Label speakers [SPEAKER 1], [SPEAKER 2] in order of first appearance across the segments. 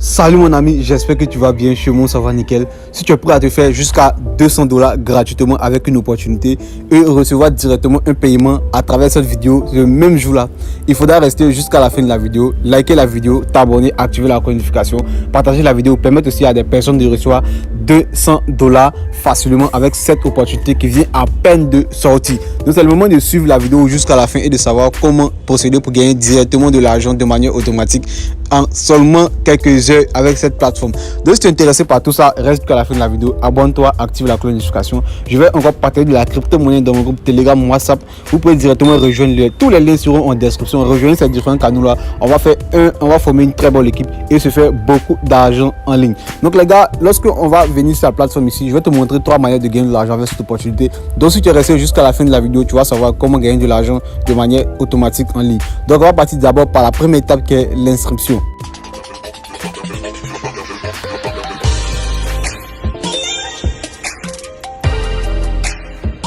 [SPEAKER 1] Salut mon ami, j'espère que tu vas bien. Chez moi, ça va nickel. Si tu es prêt à te faire jusqu'à $200 gratuitement avec une opportunité et recevoir directement un paiement à travers cette vidéo le même jour là, il faudra rester jusqu'à la fin de la vidéo, liker la vidéo, t'abonner, activer la notification, partager la vidéo, permettre aussi à des personnes de recevoir $200 facilement avec cette opportunité qui vient à peine de sortir. Donc c'est le moment de suivre la vidéo jusqu'à la fin et de savoir comment procéder pour gagner directement de l'argent de manière automatique en seulement quelques heures avec cette plateforme. Donc si tu es intéressé par tout ça, reste jusqu'à la fin de la vidéo, abonne-toi, active la cloche de notification. Je vais encore partager de la crypto-monnaie dans mon groupe Telegram, WhatsApp. Vous pouvez directement rejoindre tous les liens seront en description. Rejoignez ces différents canaux là. On va former une très bonne équipe et se faire beaucoup d'argent en ligne. Donc les gars, lorsque on va venir sur la plateforme ici, je vais te montrer 3 manières de gagner de l'argent avec cette opportunité. Donc si tu es resté jusqu'à la fin de la vidéo, tu vas savoir comment gagner de l'argent de manière automatique en ligne. Donc on va partir d'abord par la première étape qui est l'inscription.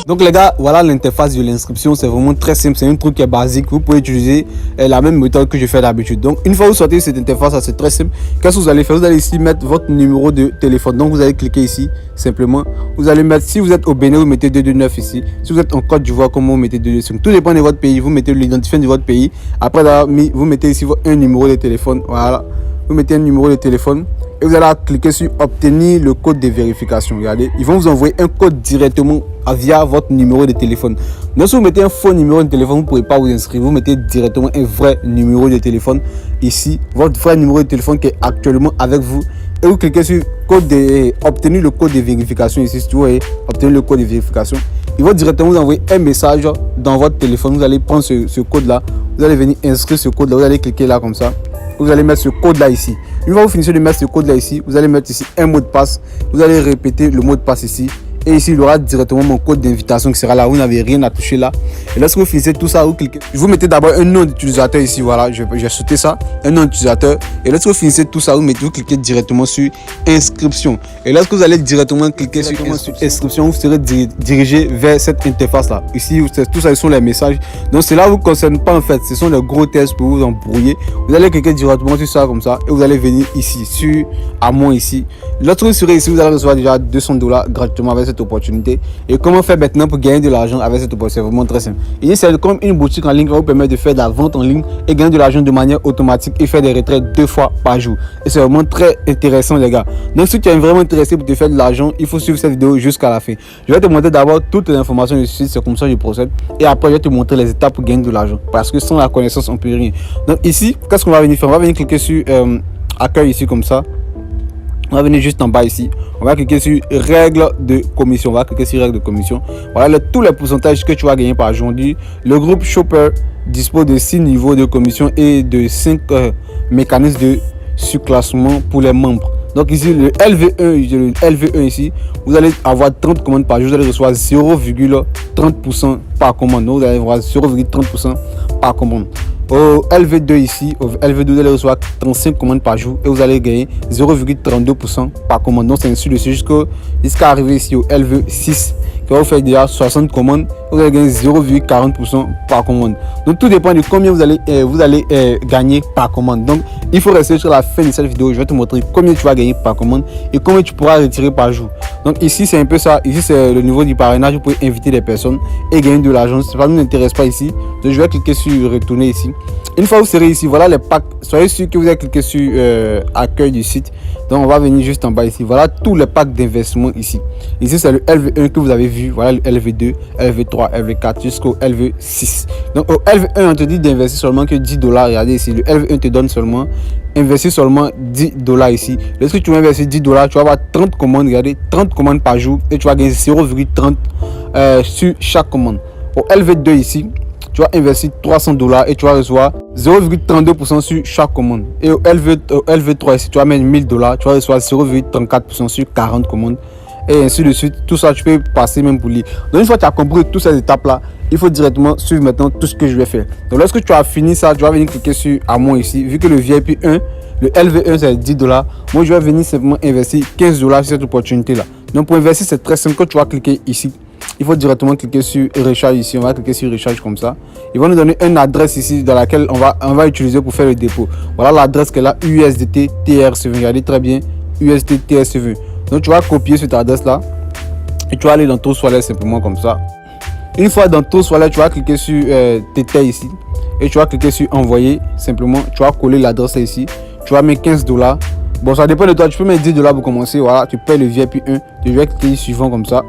[SPEAKER 1] Donc les gars, voilà l'interface de l'inscription, c'est vraiment très simple, c'est un truc qui est basique, vous pouvez utiliser la même méthode que je fais d'habitude. Donc une fois que vous sortez cette interface, c'est très simple. Qu'est-ce que vous allez faire? Vous allez ici mettre votre numéro de téléphone, donc vous allez cliquer ici, simplement, vous allez mettre, si vous êtes au Bénin, vous mettez 229 ici, si vous êtes en Côte d'Ivoire, comment vous mettez 225, tout dépend de votre pays, vous mettez l'identifiant de votre pays, après d'avoir mis, vous mettez ici un numéro de téléphone, voilà, vous mettez un numéro de téléphone. Et vous allez cliquer sur obtenir le code de vérification. Regardez, ils vont vous envoyer un code directement via votre numéro de téléphone. Donc si vous mettez un faux numéro de téléphone, vous ne pourrez pas vous inscrire. Vous mettez directement un vrai numéro de téléphone ici, votre vrai numéro de téléphone qui est actuellement avec vous. Et vous cliquez sur code de obtenir le code de vérification ici. Si vous voyez, obtenir le code de vérification. Ils vont directement vous envoyer un message dans votre téléphone. Vous allez prendre ce code là. Vous allez venir inscrire ce code là. Vous allez cliquer là comme ça. Vous allez mettre ce code là ici. Une fois que vous finissez de mettre ce code là ici, vous allez mettre ici un mot de passe. Vous allez répéter le mot de passe ici. Et ici, il y aura directement mon code d'invitation qui sera là. Vous n'avez rien à toucher là. Et lorsque vous finissez tout ça, vous cliquez. Vous mettez d'abord un nom d'utilisateur ici. Voilà, j'ai sauté ça. Un nom d'utilisateur. Et lorsque vous finissez tout ça, vous cliquez directement sur inscription. Et lorsque vous allez directement cliquer sur inscription, vous serez dirigé vers cette interface là. Ici, tout ça, ce sont les messages. Donc, cela ne vous concerne pas en fait. Ce sont les gros tests pour vous embrouiller. Vous allez cliquer directement sur ça comme ça. Et vous allez venir ici, sur à moi ici. Lorsque vous serez ici, vous allez recevoir déjà $200 gratuitement avec cette opportunité. Et comment faire maintenant pour gagner de l'argent avec cette opportunité? C'est vraiment très simple. Ici, c'est comme une boutique en ligne qui vous permet de faire de la vente en ligne et gagner de l'argent de manière automatique et faire des retraits 2 fois par jour. Et c'est vraiment très intéressant, les gars. Donc, si tu es vraiment intéressé pour te faire de l'argent, il faut suivre cette vidéo jusqu'à la fin. Je vais te montrer d'abord toutes les informations du site, c'est comme ça que je procède. Et après, je vais te montrer les étapes pour gagner de l'argent. Parce que sans la connaissance, on ne peut rien. Donc, ici, qu'est-ce qu'on va venir faire? On va venir cliquer sur accueil ici, comme ça. On va venir juste en bas ici. On va cliquer sur règles de commission. On va cliquer sur règles de commission. Voilà tous les pourcentages que tu vas gagner par jour. Le groupe Shopper dispose de 6 niveaux de commission et de 5 mécanismes de surclassement pour les membres. Donc ici, le LV1 ici, vous allez avoir 30 commandes par jour. Vous allez recevoir 0,30% par commande. Donc vous allez avoir 0,30% par commande. Au LV2 ici, au LV2 vous allez recevoir 35 commandes par jour et vous allez gagner 0,32% par commande. Donc c'est ainsi de suite jusqu'à arriver ici au LV6 qui va vous faire déjà 60 commandes. Vous allez gagner 0,40% par commande. Donc tout dépend de combien vous allez gagner par commande. Donc il faut rester sur la fin de cette vidéo. Je vais te montrer combien tu vas gagner par commande et combien tu pourras retirer par jour. Donc ici c'est un peu ça. Ici c'est le niveau du parrainage. Vous pouvez inviter des personnes et gagner de l'argent. Ça ne m'intéresse pas ici. Donc je vais cliquer sur retourner ici. Une fois que vous serez ici, voilà les packs. Soyez sûr que vous avez cliqué sur accueil du site. Donc on va venir juste en bas ici. Voilà tous les packs d'investissement ici. Ici c'est le LV1 que vous avez vu. Voilà le LV2, LV3, LV4 jusqu'au LV6. Donc au LV1 on te dit d'investir seulement que $10. Regardez ici, le LV1 te donne seulement investir seulement $10 ici. Lorsque tu vas investir $10, tu vas avoir 30 commandes. Regardez, 30 commandes par jour et tu vas gagner 0,30 sur chaque commande. Au LV2 ici, tu vas investir $300 et tu vas recevoir 0,32% sur chaque commande. Et au LV3 ici, tu vas mettre $1000, tu vas recevoir 0,34% sur 40 commandes. Et ainsi de suite. Tout ça, tu peux passer même pour lire. Donc une fois que tu as compris toutes ces étapes là, il faut directement suivre maintenant tout ce que je vais faire. Donc lorsque tu as fini ça, tu vas venir cliquer sur à moi ici. Vu que le VIP 1, le LV1 c'est $10, moi je vais venir simplement investir $15 sur cette opportunité là. Donc pour investir c'est très simple. Quand tu vas cliquer ici, il faut directement cliquer sur recharge ici. On va cliquer sur recharge comme ça. Ils vont nous donner une adresse ici dans laquelle on va utiliser pour faire le dépôt. Voilà l'adresse qu'elle a, USDT TRC20. Regardez très bien, USDT TRC20. Donc tu vas copier cette adresse là et tu vas aller dans ton Wallet simplement comme ça. Une fois dans ton Wallet, tu vas cliquer sur Tether ici et tu vas cliquer sur envoyer. Simplement, tu vas coller l'adresse ici. Tu vas mettre $15. Bon, ça dépend de toi. Tu peux mettre $10 pour commencer. Voilà, tu payes le VIP 1. Je vais cliquer sur suivant comme ça.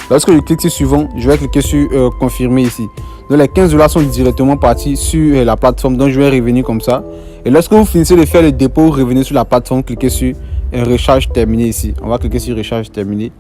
[SPEAKER 1] Lorsque je clique sur suivant, je vais cliquer sur confirmer ici. Donc les $15 sont directement partis sur la plateforme. Donc je vais revenir comme ça. Et lorsque vous finissez de faire le dépôt, revenez sur la plateforme, cliquez sur recharge terminé ici. On va cliquer sur recharge terminé.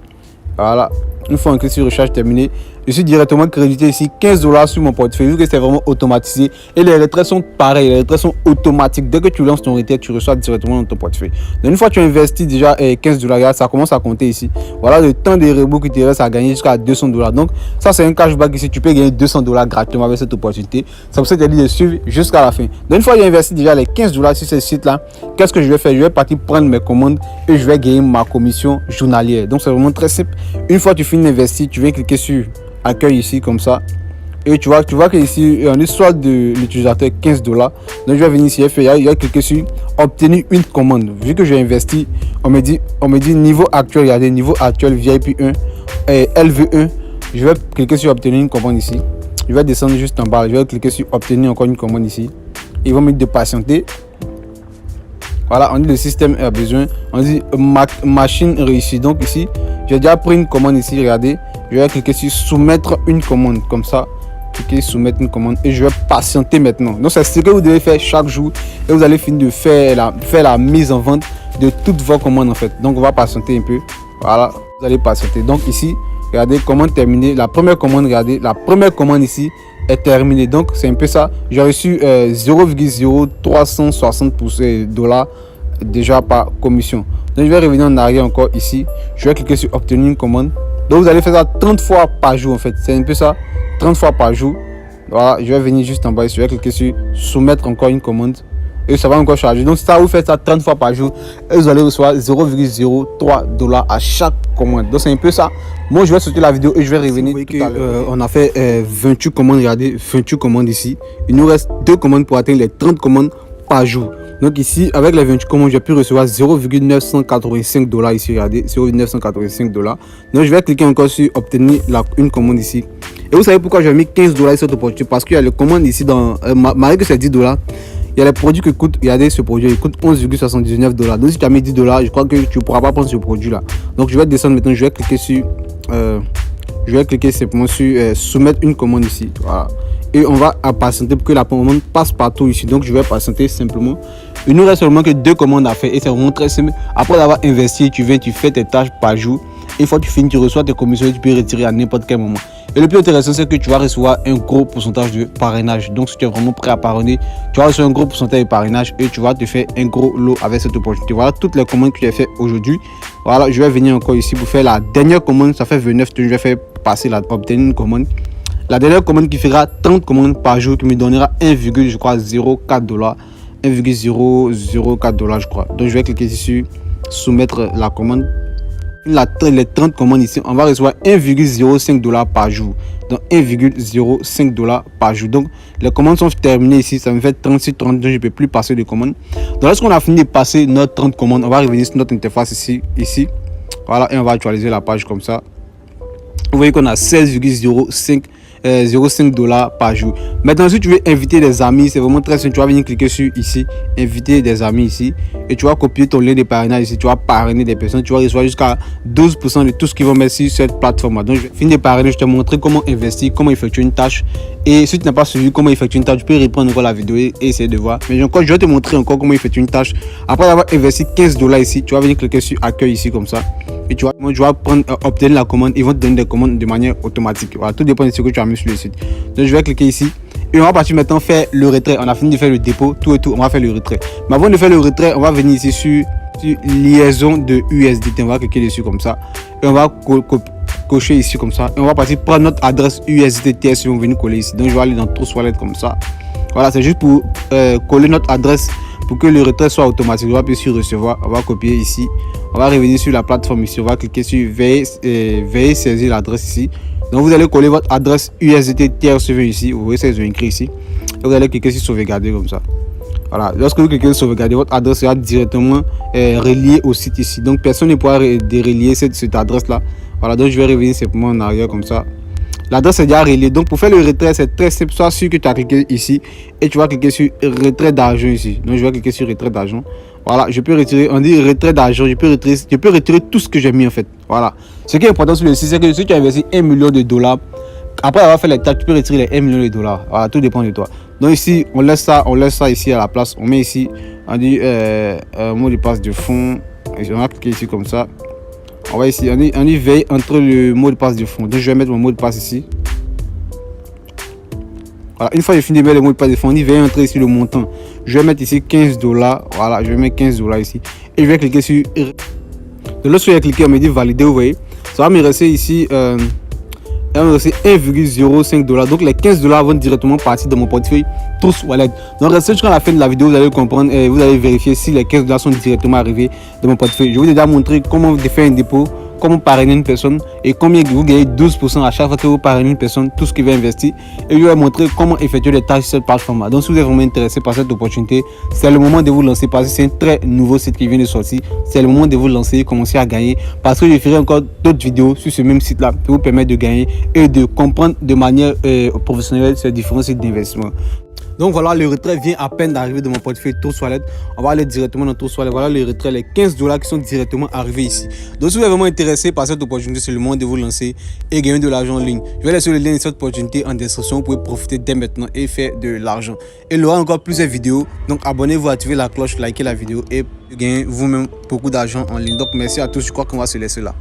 [SPEAKER 1] Voilà. Une fois on clique sur recharge terminé, je suis directement crédité ici $15 sur mon portefeuille vu que c'est vraiment automatisé et les retraits sont pareils, les retraits sont automatiques. Dès que tu lances ton retrait, tu reçois directement dans ton portefeuille. Donc une fois que tu investis déjà $15, ça commence à compter ici. Voilà le temps de rebond qui te reste à gagner jusqu'à $200. Donc ça c'est un cashback ici, tu peux gagner $200 gratuitement avec cette opportunité. C'est pour ça que je te dis de suivre jusqu'à la fin. Donc une fois que j'ai investi déjà les $15 sur ce site là, qu'est-ce que je vais faire? Je vais partir prendre mes commandes et je vais gagner ma commission journalière. Donc c'est vraiment très simple. Une fois que tu finis d'investir, tu viens cliquer sur accueil ici comme ça et tu vois que ici on est soit de l'utilisateur $15. Donc je vais venir ici, je vais cliquer sur obtenir une commande. Vu que j'ai investi, on me dit niveau actuel, regardez niveau actuel VIP 1 et LV1. Je vais cliquer sur obtenir une commande ici. Je vais descendre juste en bas, je vais cliquer sur obtenir encore une commande ici. Ils vont me dire de patienter. Voilà, on dit le système a besoin, on dit machine réussie. Donc ici j'ai déjà pris une commande ici, regardez. Je vais cliquer sur soumettre une commande comme ça. Cliquez soumettre une commande et je vais patienter maintenant. Donc c'est ce que vous devez faire chaque jour et vous allez finir de faire la mise en vente de toutes vos commandes en fait. Donc on va patienter un peu. Voilà, vous allez patienter. Donc ici, regardez, commande terminée. La première commande, regardez, la première commande ici est terminée. Donc c'est un peu ça. J'ai reçu 0,0360 $ déjà par commission. Donc je vais revenir en arrière encore ici. Je vais cliquer sur obtenir une commande. Donc vous allez faire ça 30 fois par jour en fait. C'est un peu ça, 30 fois par jour. Voilà, je vais venir juste en bas ici. Je vais cliquer sur soumettre encore une commande. Et ça va encore charger. Donc ça, vous faites ça 30 fois par jour. Et vous allez recevoir 0,03 $ à chaque commande. Donc c'est un peu ça. Moi je vais sauter la vidéo et je vais revenir tout à l'heure. On a fait 28 commandes. Regardez, 28 commandes ici. Il nous reste 2 commandes pour atteindre les 30 commandes par jour. Donc ici, avec les 28 commandes, j'ai pu recevoir 0,985 $ ici. Regardez, 0,985 $. Donc je vais cliquer encore sur obtenir une commande ici. Et vous savez pourquoi j'ai mis 15 $ sur cette opportunité? Parce qu'il y a les commandes ici dans malgré que c'est 10 $. Il y a les produits qui coûtent, regardez ce produit, il coûte 11,79 $. Donc si tu as mis 10 $, je crois que tu ne pourras pas prendre ce produit là. Donc je vais descendre maintenant, je vais cliquer simplement sur soumettre une commande ici. Voilà. Et on va patienter pour que la commande passe partout ici. Donc je vais patienter simplement. Il nous reste seulement que 2 commandes à faire et c'est vraiment très simple. Après avoir investi, tu fais tes tâches par jour. Et une fois que tu finis, tu reçois tes commissions et tu peux retirer à n'importe quel moment. Et le plus intéressant, c'est que tu vas recevoir un gros pourcentage de parrainage. Donc si tu es vraiment prêt à parrainer, tu vas recevoir un gros pourcentage de parrainage et tu vas te faire un gros lot avec cette opportunité. Voilà toutes les commandes que tu as fait aujourd'hui. Voilà, je vais venir encore ici pour faire la dernière commande. Ça fait 29, je vais faire passer obtenir une commande. La dernière commande qui fera 30 commandes par jour, qui me donnera 1,04 $. 1,004 $, je crois. Donc je vais cliquer ici sur soumettre la commande. Les 30 commandes ici, on va recevoir 1,05 $ par jour. Donc 1,05 $ par jour. Donc les commandes sont terminées ici. Ça me fait 36, 30. Donc je ne peux plus passer de commandes. Donc lorsqu'on a fini de passer notre 30 commandes, on va revenir sur notre interface ici. Voilà, et on va actualiser la page comme ça. Vous voyez qu'on a 16,05 $. Par jour. Maintenant, si tu veux inviter des amis, c'est vraiment très simple. Tu vas venir cliquer sur ici, inviter des amis ici, et tu vas copier ton lien de parrainage ici. Tu vas parrainer des personnes. Tu vas recevoir jusqu'à 12% de tout ce qu'ils vont mettre sur cette plateforme. Donc, je finis de parrainer. Je te montrer comment investir, comment effectuer une tâche. Et si tu n'as pas suivi comment effectuer une tâche, tu peux reprendre encore la vidéo et essayer de voir. Mais encore, je vais te montrer encore comment effectuer une tâche. Après avoir investi 15 $ ici, tu vas venir cliquer sur accueil ici comme ça. Et tu vas obtenir la commande. Ils vont te donner des commandes de manière automatique. Voilà, tout dépend de ce que tu as mis sur le site. Donc je vais cliquer ici et on va partir maintenant faire le retrait. On a fini de faire le dépôt, tout et tout, on va faire le retrait. Mais avant de faire le retrait, on va venir ici sur liaison de USDT. On va cliquer dessus comme ça et on va cocher ici comme ça. Et on va partir prendre notre adresse USDT si on veut venir coller ici. Donc je vais aller dans Trust Wallet comme ça. Voilà, c'est juste pour coller notre adresse pour que le retrait soit automatique. On va appuyer sur recevoir, on va copier ici. On va revenir sur la plateforme ici. On va cliquer sur veiller saisir l'adresse ici. Donc vous allez coller votre adresse USDT TRCV ici. Vous voyez ça, ils ont écrit ici. Et vous allez cliquer sur sauvegarder comme ça. Voilà, lorsque vous cliquez sur sauvegarder, votre adresse sera directement reliée au site ici. Donc personne ne pourra relier cette adresse là. Voilà, donc je vais revenir simplement en arrière comme ça. L'adresse est déjà reliée. Donc pour faire le retrait, c'est très simple. Sois sûr que tu as cliqué ici et tu vas cliquer sur retrait d'argent ici. Donc je vais cliquer sur retrait d'argent. Voilà, je peux retirer, on dit retrait d'argent, je peux retirer tout ce que j'ai mis en fait. Voilà. Ce qui est important sur le site, c'est que si tu as investi $1 million, après avoir fait les tâches, tu peux retirer les $1 million. Voilà, tout dépend de toi. Donc ici, on laisse ça ici à la place. On met ici, on dit mot de passe de fond. Et on va cliquer ici comme ça. On va ici, on y veille entre le mot de passe de fond. Donc je vais mettre mon mot de passe ici. Voilà, une fois que j'ai fini de mettre le mot de passe de fond, on y veille entrer ici le montant. Je vais mettre ici $15. Voilà, je vais mettre $15 ici. Et je vais cliquer sur. De lorsque j'ai cliqué, on me dit valider, vous voyez. Ça va me rester ici. 1,05$. Donc les $15 vont directement partir de mon portefeuille Trust Wallet. Donc restez jusqu'à la fin de la vidéo, vous allez comprendre et vous allez vérifier si les $15 sont directement arrivés de mon portefeuille. Je vous ai déjà montré comment faire un dépôt, comment parrainer une personne et combien vous gagnez 12% à chaque fois que vous parrainez une personne, tout ce qui va investir. Et je vais montrer comment effectuer les tâches sur cette plateforme. Donc si vous êtes vraiment intéressé par cette opportunité, c'est le moment de vous lancer parce que c'est un très nouveau site qui vient de sortir. C'est le moment de vous lancer et commencer à gagner parce que je ferai encore d'autres vidéos sur ce même site là qui vous permettent de gagner et de comprendre de manière professionnelle ces différents sites d'investissement. Donc voilà, le retrait vient à peine d'arriver de mon portefeuille Trust Wallet. On va aller directement dans Trust Wallet. Voilà le retrait, les $15 qui sont directement arrivés ici. Donc si vous êtes vraiment intéressé par cette opportunité, c'est le moment de vous lancer et gagner de l'argent en ligne. Je vais laisser le lien de cette opportunité en description. Vous pouvez profiter dès maintenant et faire de l'argent. Et il y aura encore plusieurs vidéos. Donc abonnez-vous, activez la cloche, likez la vidéo et gagnez vous-même beaucoup d'argent en ligne. Donc merci à tous. Je crois qu'on va se laisser là.